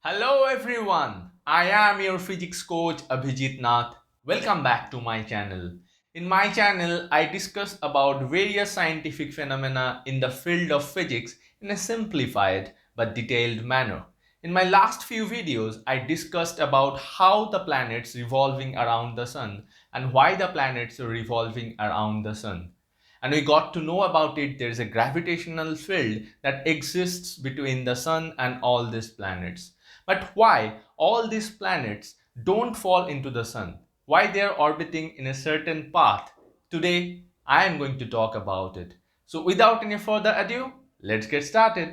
Hello everyone, I am your physics coach Abhijit Nath. Welcome back to my channel. In my channel, I discuss about various scientific phenomena in the field of physics in a simplified but detailed manner. In my last few videos, I discussed about how the planets revolving around the sun and why the planets are revolving around the sun. And we got to know about it. There is a gravitational field that exists between the sun and all these planets. But why all these planets don't fall into the sun? Why they are orbiting in a certain path? Today, I am going to talk about it. So, without any further ado, let's get started.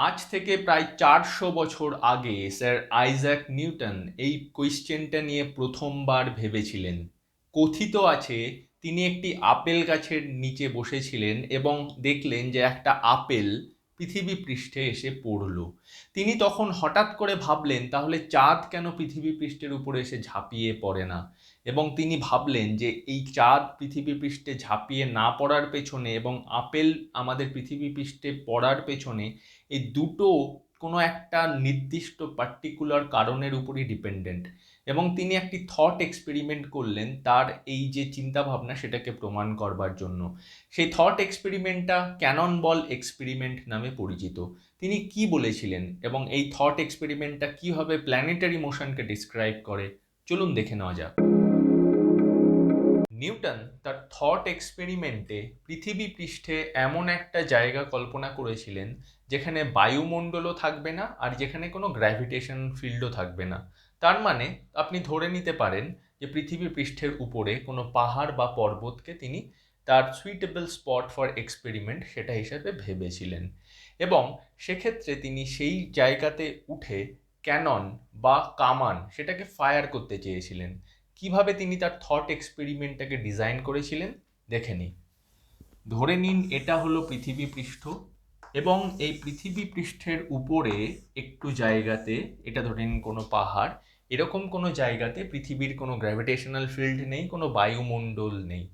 আজ থেকে প্রায় 400 বছর আগে sir Isaac Newton এই কোয়েশ্চেনটা নিয়ে প্রথমবার ভেবেছিলেন। কথিত আছে তিনি একটি আপেল গাছের নিচে বসেছিলেন এবং দেখলেন যে একটা আপেল পৃথিবী পৃষ্ঠে এসে পড়ল। তিনি তখন হঠাৎ করে ভাবলেন তাহলে চাঁদ কেন পৃথিবী পৃষ্ঠের উপরে এসে ঝাঁপিয়ে পড়ে না, এবং তিনি ভাবলেন যে এই চাঁদ পৃথিবী পৃষ্ঠে ঝাঁপিয়ে না পড়ার পেছনে এবং আপেল আমাদের পৃথিবী পৃষ্ঠে পড়ার পেছনে এই দুটো কোনো একটা নির্দিষ্ট পার্টিকুলার কারণের উপরই ডিপেন্ডেন্ট। এবং তিনি একটি থট এক্সপেরিমেন্ট করলেন তার এই যে চিন্তাভাবনা সেটাকে প্রমাণ করবার জন্য। সেই থট এক্সপেরিমেন্টটা ক্যানন বল এক্সপেরিমেন্ট নামে পরিচিত। তিনি কি বলেছিলেন এবং এই থট এক্সপেরিমেন্টটা কিভাবে প্ল্যানেটারি মোশনকে ডিসক্রাইব করে, চলুন দেখে নেওয়া যাক। নিউটন তার থট এক্সপেরিমেন্টে পৃথিবী পৃষ্ঠে এমন একটা জায়গা কল্পনা করেছিলেন যেখানে বায়ুমণ্ডলও থাকবে না আর যেখানে কোনো গ্র্যাভিটেশন ফিল্ডও থাকবে না। তার মানে আপনি ধরে নিতে পারেন যে পৃথিবী পৃষ্ঠের উপরে কোনো পাহাড় বা পর্বতকে তিনি তার সুইটেবল স্পট ফর এক্সপেরিমেন্ট সেটা হিসাবে ভেবেছিলেন। এবং সেক্ষেত্রে তিনি সেই জায়গাতে উঠে ক্যানন বা কামান সেটাকে ফায়ার করতে চেয়েছিলেন। কিভাবে তিনি তার থট এক্সপেরিমেন্টটাকে ডিজাইন করেছিলেন দেখে নিই। ধরে নিন এটা হলো পৃথিবী পৃষ্ঠ এবং এই পৃথিবী পৃষ্ঠের উপরে একটু জায়গাতে, এটা ধরে নিন কোনো পাহাড়, এরকম কোনো জায়গাতে পৃথিবীর কোনো গ্র্যাভিটেশনাল ফিল্ড নেই, কোনো বায়ুমণ্ডল নেই।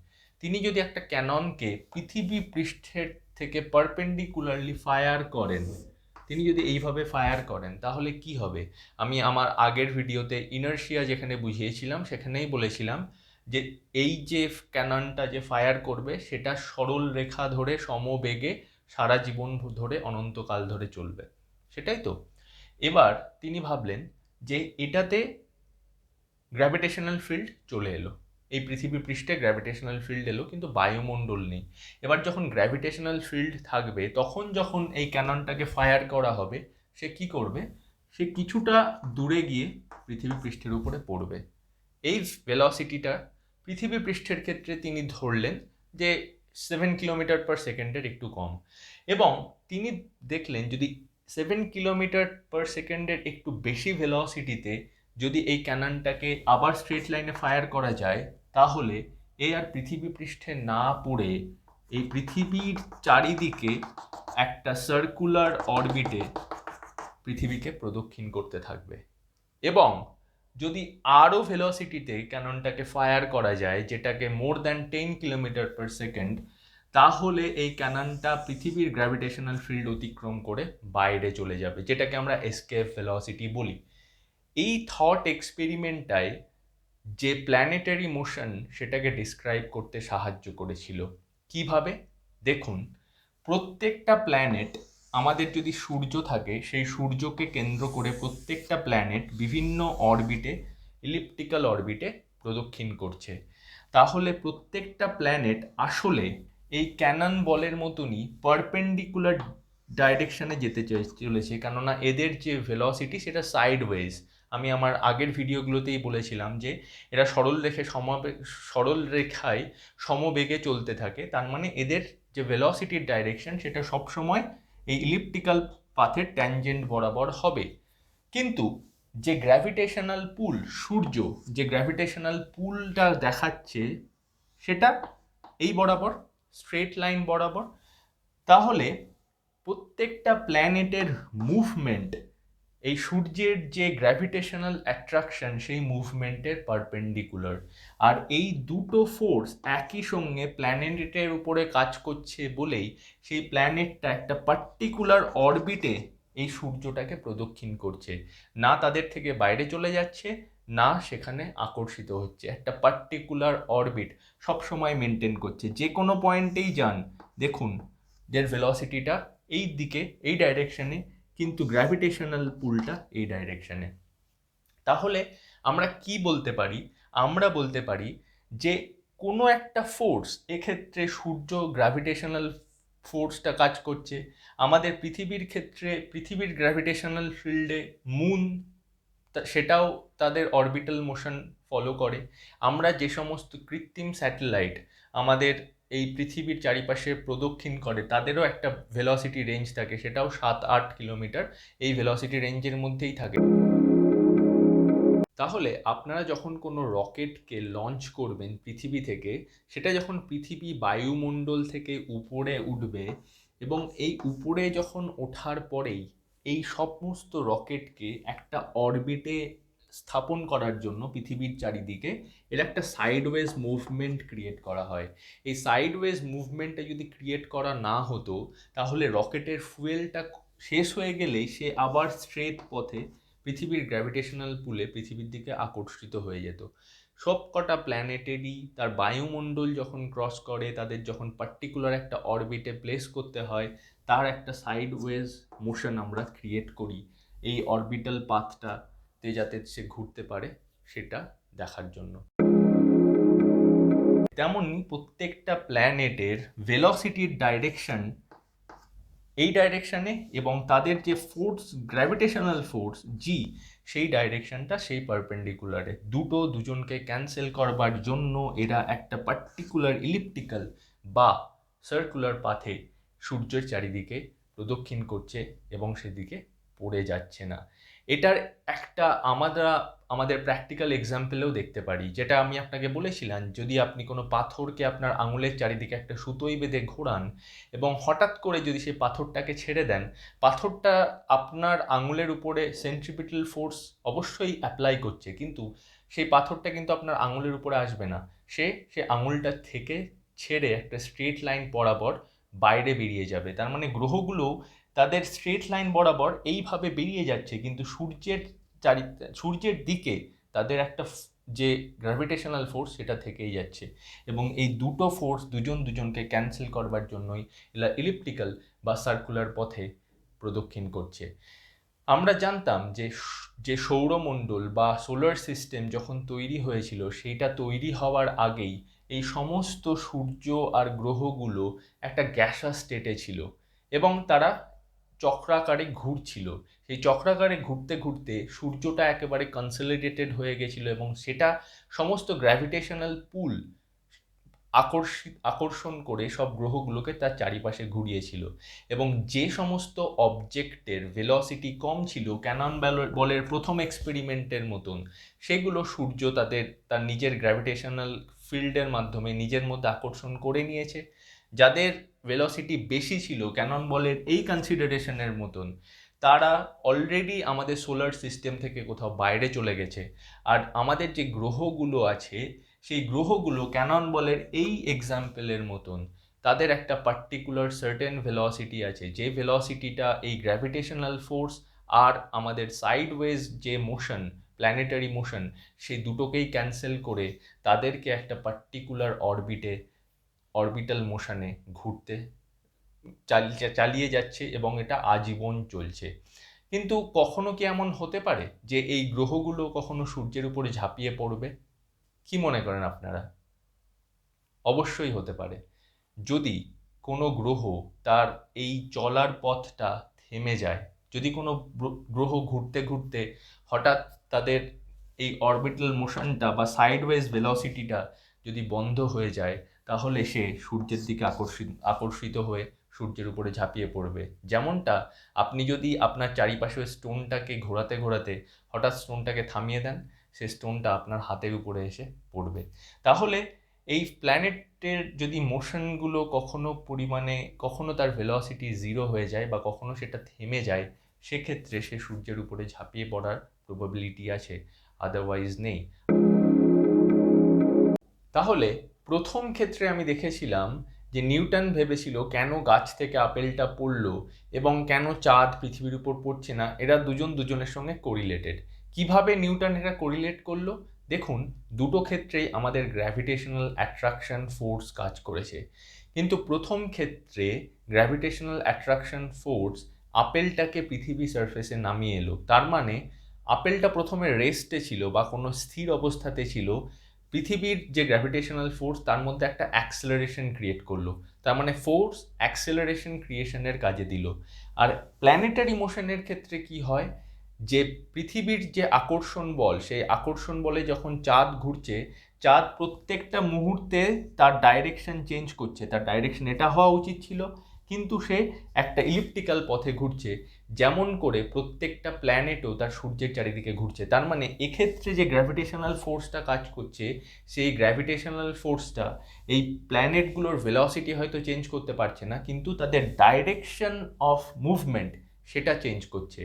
তিনি যদি একটা ক্যাননকে পৃথিবী পৃষ্ঠের থেকে পারপেন্ডিকুলারলি ফায়ার করেন, তিনি যদি এইভাবে ফায়ার করেন তাহলে কি হবে? আমি আমার আগের ভিডিওতে ইনার্শিয়া যেখানে বুঝিয়েছিলাম সেখানেই বলেছিলাম যে এই যে ক্যাননটা যে ফায়ার করবে সেটা সরল রেখা ধরে সমবেগে সারা জীবন ধরে অনন্তকাল ধরে চলবে, সেটাই তো। এবার তিনি ভাবলেন যে এটাতে গ্র্যাভিটেশনাল ফিল্ড চলে এলো, এই পৃথিবী পৃষ্ঠে গ্র্যাভিটেশনাল ফিল্ড এলো কিন্তু বায়ুমণ্ডল নেই। এবার যখন গ্র্যাভিটেশনাল ফিল্ড থাকবে তখন যখন এই ক্যাননটাকে ফায়ার করা হবে সে কি করবে? সে কিছুটা দূরে গিয়ে পৃথিবী পৃষ্ঠের উপরে পড়বে। এই ভেলোসিটিটা পৃথিবী পৃষ্ঠের ক্ষেত্রে তিনি ধরলেন যে 7 কিলোমিটার/সেকেন্ডের একটু কম। এবং তিনি দেখলেন যদি 7 কিলোমিটার/সেকেন্ডের একটু বেশি ভেলোসিটিতে যদি এই ক্যাননটাকে আবার স্ট্রেট লাইনে ফায়ার করা যায় তাহলে এ আর পৃথিবী পৃষ্ঠে না পড়ে এই পৃথিবীর চারিদিকে একটা সার্কুলার অরবিটে পৃথিবীকে প্রদক্ষিণ করতে থাকবে। এবং যদি আরও ভেলোসিটিতে ক্যাননটাকে ফায়ার করা যায় যেটাকে মোর দ্যান 10 কিলোমিটার/সেকেন্ড, তাহলে এই ক্যাননটা পৃথিবীর গ্র্যাভিটেশনাল ফিল্ড অতিক্রম করে বাইরে চলে যাবে, যেটাকে আমরা এসকেপ ভেলোসিটি বলি। এই থট এক্সপেরিমেন্টটায় যে প্ল্যানেটারি মোশন সেটাকে ডিসক্রাইব করতে সাহায্য করেছিল। কিভাবে? দেখুন, প্রত্যেকটা প্ল্যানেট, আমাদের যদি সূর্য থাকে সেই সূর্যকে কেন্দ্র করে প্রত্যেকটা প্ল্যানেট বিভিন্ন অরবিটে, ইলিপ্টিক্যাল অরবিটে প্রদক্ষিণ করছে। তাহলে প্রত্যেকটা প্ল্যানেট আসলে এই ক্যানন বলের মতনই পারপেন্ডিকুলার ডাইরেকশনে যেতে চলেছে, কেননা এদের যে ভেলোসিটি সেটা সাইডওয়েজ। আমি আমার আগের ভিডিওগুলোতেই বলেছিলাম যে এরা সরল রেখায় সমবেগে চলতে থাকে। তার মানে এদের যে ভেলোসিটির ডাইরেকশন সেটা সবসময় এই ইলিপ্টিক্যাল পাথের ট্যানজেন্ট বরাবর হবে। কিন্তু যে গ্র্যাভিটেশনাল পুল, সূর্য যে গ্র্যাভিটেশনাল পুলটা দেখাচ্ছে সেটা এই বরাবর, স্ট্রেট লাইন বরাবর। তাহলে প্রত্যেকটা প্ল্যানেটের মুভমেন্ট এই সূর্যের যে গ্র্যাভিটেশনাল অ্যাট্রাকশন সেই মুভমেন্টের পারপেন্ডিকুলার। আর এই দুটো ফোর্স একই সঙ্গে প্ল্যানেটের উপরে কাজ করছে বলেই সেই প্ল্যানেটটা একটা পার্টিকুলার অরবিটে এই সূর্যটাকে প্রদক্ষিণ করছে, না তাদের থেকে বাইরে চলে যাচ্ছে, না সেখানে আকর্ষিত হচ্ছে, একটা পার্টিকুলার অরবিট সবসময় মেনটেন করছে। যে কোনো পয়েন্টেই যান দেখুন যে ভেলোসিটিটা এই দিকে, এই ডাইরেকশনে, কিন্তু গ্র্যাভিটেশনাল পুলটা এই ডাইরেকশনে। তাহলে আমরা কি বলতে পারি? আমরা বলতে পারি যে কোনো একটা ফোর্স, এক্ষেত্রে সূর্য গ্র্যাভিটেশনাল ফোর্সটা কাজ করছে, আমাদের পৃথিবীর ক্ষেত্রে পৃথিবীর গ্র্যাভিটেশনাল ফিল্ডে মুন সেটাও তাদের অরবিটাল মোশন ফলো করে। আমরা যে সমস্ত কৃত্রিম স্যাটেলাইট আমাদের এই পৃথিবীর চারিপাশে প্রদক্ষিণ করে তাদেরও একটা ভেলোসিটি রেঞ্জ থাকে, সেটাও 7-8 কিলোমিটার, এই ভেলোসিটি রেঞ্জের মধ্যেই থাকে। তাহলে আপনারা যখন কোনো রকেটকে লঞ্চ করবেন পৃথিবী থেকে, সেটা যখন পৃথিবী বায়ুমণ্ডল থেকে উপরে উঠবে এবং এই উপরে যখন ওঠার পরেই এই সমস্ত রকেটকে একটা অরবিটে স্থাপন করার জন্য পৃথিবীর চারিদিকে এর একটা সাইডওয়েজ মুভমেন্ট ক্রিয়েট করা হয়। এই সাইডওয়েজ মুভমেন্টটা যদি ক্রিয়েট করা না হতো তাহলে রকেটের ফুয়েলটা শেষ হয়ে গেলেই সে আবার স্ট্রেট পথে পৃথিবীর গ্র্যাভিটেশনাল পুলে পৃথিবীর দিকে আকর্ষিত হয়ে যেত। সব কটা প্ল্যানেটেরই তার বায়ুমণ্ডল যখন ক্রস করে, তাদের যখন পার্টিকুলার একটা অরবিটে প্লেস করতে হয়, তার একটা সাইডওয়েজ মোশন আমরা ক্রিয়েট করি এই অরবিটাল পাথটাতে যাতে সে ঘুরতে পারে সেটা দেখার জন্য। তেমনই প্রত্যেকটা প্ল্যানেটের ভেলোসিটির ডাইরেকশন এই ডাইরেকশানে এবং তাদের যে ফোর্স, গ্র্যাভিটেশনাল ফোর্স জি, সেই ডাইরেকশনটা সেই পারপেন্ডিকুলারে। দুজনকে ক্যান্সেল করবার জন্য এরা একটা পার্টিকুলার ইলিপ্টিক্যাল বা সার্কুলার পাথে সূর্যের চারিদিকে প্রদক্ষিণ করছে এবং সেদিকে পড়ে যাচ্ছে না। এটার একটা আমাদের প্র্যাকটিক্যাল এক্সাম্পলেও দেখতে পারি, যেটা আমি আপনাকে বলেছিলাম। যদি আপনি কোনো পাথরকে আপনার আঙুলের চারিদিকে একটা সুতোই বেঁধে ঘোরান এবং হঠাৎ করে যদি সেই পাথরটাকে ছেড়ে দেন, পাথরটা আপনার আঙুলের উপরে সেন্ট্রিপিটাল ফোর্স অবশ্যই অ্যাপ্লাই করছে, কিন্তু সেই পাথরটা কিন্তু আপনার আঙুলের উপরে আসবে না, সে আঙুলটা থেকে ছেড়ে একটা স্ট্রেট লাইন বরাবর বাইরে বেরিয়ে যাবে। তার মানে গ্রহগুলো তাদের স্ট্রেট লাইন বরাবর এইভাবে বেরিয়ে যাচ্ছে, কিন্তু সূর্যের দিকে তাদের একটা যে গ্র্যাভিটেশনাল ফোর্স সেটা থেকেই যাচ্ছে। এবং এই দুটো ফোর্স দুজনকে ক্যান্সেল করবার জন্যই এরা ইলিপ্টিক্যাল বা সার্কুলার পথে প্রদক্ষিণ করছে। আমরা জানতাম যে সৌরমণ্ডল বা সোলার সিস্টেম যখন তৈরি হয়েছিল, সেইটা তৈরি হওয়ার আগেই এই সমস্ত সূর্য আর গ্রহগুলো একটা গ্যাসাস স্টেটে ছিল এবং তারা চক্রাকারে ঘুরছিল। সেই চক্রাকারে ঘুরতে ঘুরতে সূর্যটা একেবারে কনসলিডেটেড হয়ে গেছিল এবং সেটা সমস্ত গ্র্যাভিটেশনাল পুল আকর্ষণ করে সব গ্রহগুলোকে তার চারিপাশে ঘুরিয়েছিল। এবং যে সমস্ত অবজেক্টের ভেলোসিটি কম ছিল, ক্যানন বলের প্রথম এক্সপেরিমেন্টের মতন, সেগুলো সূর্য তার নিজের গ্র্যাভিটেশনাল ফিল্ডের মাধ্যমে নিজের মধ্যে আকর্ষণ করে নিয়েছে। যাদের ভেলোসিটি বেশি ছিল ক্যানন বলের এই কনসিডারেশনের মতন, তারা অলরেডি আমাদের সোলার সিস্টেম থেকে কোথাও বাইরে চলে গেছে। আর আমাদের যে গ্রহগুলো আছে সেই গ্রহগুলো ক্যানন বলের এই এক্সাম্পলের মতন, তাদের একটা পার্টিকুলার সার্টেন ভেলোসিটি আছে, যে ভেলোসিটিটা এই গ্র্যাভিটেশনাল ফোর্স আর আমাদের সাইডওয়েজ যে মোশন, প্ল্যানেটারি মোশন, সেই দুটোকেই ক্যান্সেল করে তাদেরকে একটা পার্টিকুলার অরবিটাল মোশনে ঘুরতে চালিয়ে যাচ্ছে এবং এটা আজীবন চলছে। কিন্তু কখনো কি এমন হতে পারে যে এই গ্রহগুলো কখনো সূর্যের উপরে ঝাঁপিয়ে পড়বে? কি মনে করেন আপনারা? অবশ্যই হতে পারে। যদি কোনো গ্রহ তার এই চলার পথটা থেমে যায়, যদি কোনো গ্রহ ঘুরতে ঘুরতে হঠাৎ তাদের এই অরবিটাল মোশনটা বা সাইডওয়েজ ভেলোসিটিটা যদি বন্ধ হয়ে যায়, তাহলে সে সূর্যের দিকে আকর্ষিত হয়ে সূর্যের উপরে ঝাঁপিয়ে পড়বে। যেমনটা আপনি যদি আপনার চারিপাশে স্টোনটাকে ঘোরাতে ঘোরাতে হঠাৎ স্টোনটাকে থামিয়ে দেন, সে স্টোনটা আপনার হাতের উপরে এসে পড়বে। তাহলে এই প্ল্যানেটের যদি মোশনগুলো কখনো তার ভেলোসিটি জিরো হয়ে যায় বা কখনো সেটা থেমে যায়, সেক্ষেত্রে সে সূর্যের উপরে ঝাঁপিয়ে পড়ার প্রবাবিলিটি আছে, আদারওয়াইজ নেই। তাহলে প্রথম ক্ষেত্রে আমি দেখেছিলাম যে নিউটন ভেবেছিল কেন গাছ থেকে আপেলটা পড়লো এবং কেন চাঁদ পৃথিবীর উপর পড়ছে না, এরা দুজন দুজনের সঙ্গে কোরিলেটেড। কিভাবে নিউটন এরা কোরিলেট করলো? দেখুন, দুটো ক্ষেত্রেই আমাদের গ্র্যাভিটেশনাল অ্যাট্রাকশন ফোর্স কাজ করেছে, কিন্তু প্রথম ক্ষেত্রে গ্র্যাভিটেশনাল অ্যাট্রাকশন ফোর্স আপেলটাকে পৃথিবী সারফেসে নামিয়ে এলো। তার মানে আপেলটা প্রথমে রেস্টে ছিল বা কোনো স্থির অবস্থাতে ছিল, পৃথিবীর যে গ্র্যাভিটেশনাল ফোর্স তার মধ্যে একটা অ্যাক্সেলারেশন ক্রিয়েট করলো। তার মানে ফোর্স অ্যাক্সেলারেশন ক্রিয়েশনের কাজে দিল। আর প্ল্যানেটারি মোশনের ক্ষেত্রে কি হয়, যে পৃথিবীর যে আকর্ষণ বল, সেই আকর্ষণ বলে যখন চাঁদ ঘুরছে, চাঁদ প্রত্যেকটা মুহূর্তে তার ডাইরেকশন চেঞ্জ করছে। তার ডাইরেকশন এটা হওয়া উচিত ছিল, কিন্তু সে একটা ইলিপ্টিক্যাল পথে ঘুরছে, যেমন করে প্রত্যেকটা প্ল্যানেটও তার সূর্যের চারিদিকে ঘুরছে। তার মানে এক্ষেত্রে যে গ্র্যাভিটেশনাল ফোর্সটা কাজ করছে, সেই গ্র্যাভিটেশনাল ফোর্সটা এই প্ল্যানেটগুলোর ভেলোসিটি হয়তো চেঞ্জ করতে পারছে না, কিন্তু তাদের ডাইরেকশন অফ মুভমেন্ট সেটা চেঞ্জ করছে।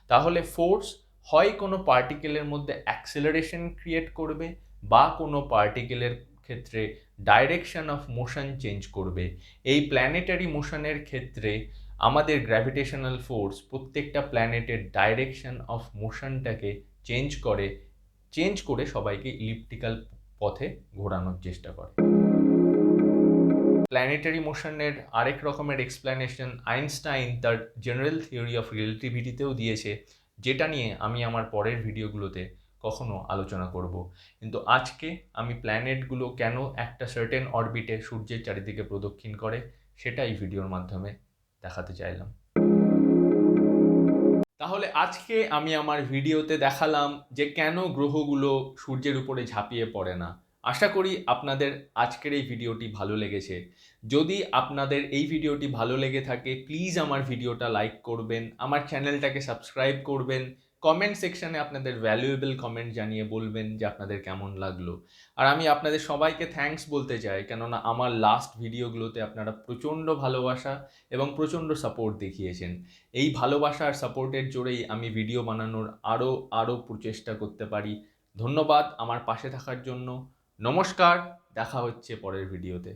তাহলে ফোর্স হয় কোনো পার্টিকেলের মধ্যে অ্যাক্সেলারেশন ক্রিয়েট করবে, বা কোনো পার্টিকেলের ক্ষেত্রে ডাইরেকশন অফ মোশন চেঞ্জ করবে। এই প্ল্যানেটারি মোশনের ক্ষেত্রে আমাদের গ্র্যাভিটেশনাল ফোর্স প্রত্যেকটা প্ল্যানেটের ডাইরেকশন অফ মোশনটাকে চেঞ্জ করে সবাইকে ইলিপ্টিক্যাল পথে ঘোরানোর চেষ্টা করে। প্ল্যানেটারি মোশনের আরেক রকমের এক্সপ্লেনেশন আইনস্টাইন তার জেনারেল থিওরি অফ রিলেটিভিটিতেও দিয়েছে, যেটা নিয়ে আমি আমার পরের ভিডিওগুলোতে কখনো আলোচনা করব। কিন্তু আজকে আমি প্ল্যানেটগুলো কেন একটা সার্টেন অরবিটে সূর্যের চারিদিকে প্রদক্ষিণ করে সেটা এই ভিডিওর মাধ্যমে দেখাতে চাইলাম। তাহলে আজকে আমি আমার ভিডিওতে দেখালাম যে কেন গ্রহগুলো সূর্যের উপরে ঝাঁপিয়ে পড়ে না। আশা করি আপনাদের আজকের এই ভিডিওটি ভালো লেগেছে। যদি আপনাদের এই ভিডিওটি ভালো লেগে থাকে, প্লিজ আমার ভিডিওটা লাইক করবেন, আমার চ্যানেলটাকে সাবস্ক্রাইব করবেন, কমেন্ট সেকশনে আপনাদের ভ্যালুয়েবল কমেন্ট জানিয়ে বলবেন যে আপনাদের কেমন লাগলো। আর আমি আপনাদের সবাইকে থ্যাঙ্কস বলতে চাই, কেননা আমার লাস্ট ভিডিওগুলোতে আপনারা প্রচণ্ড ভালোবাসা এবং প্রচণ্ড সাপোর্ট দেখিয়েছেন। এই ভালোবাসা আর সাপোর্টের জোরেই আমি ভিডিও বানানোর আরও প্রচেষ্টা করতে পারি। ধন্যবাদ আমার পাশে থাকার জন্য। নমস্কার, দেখা হচ্ছে পরের ভিডিওতে।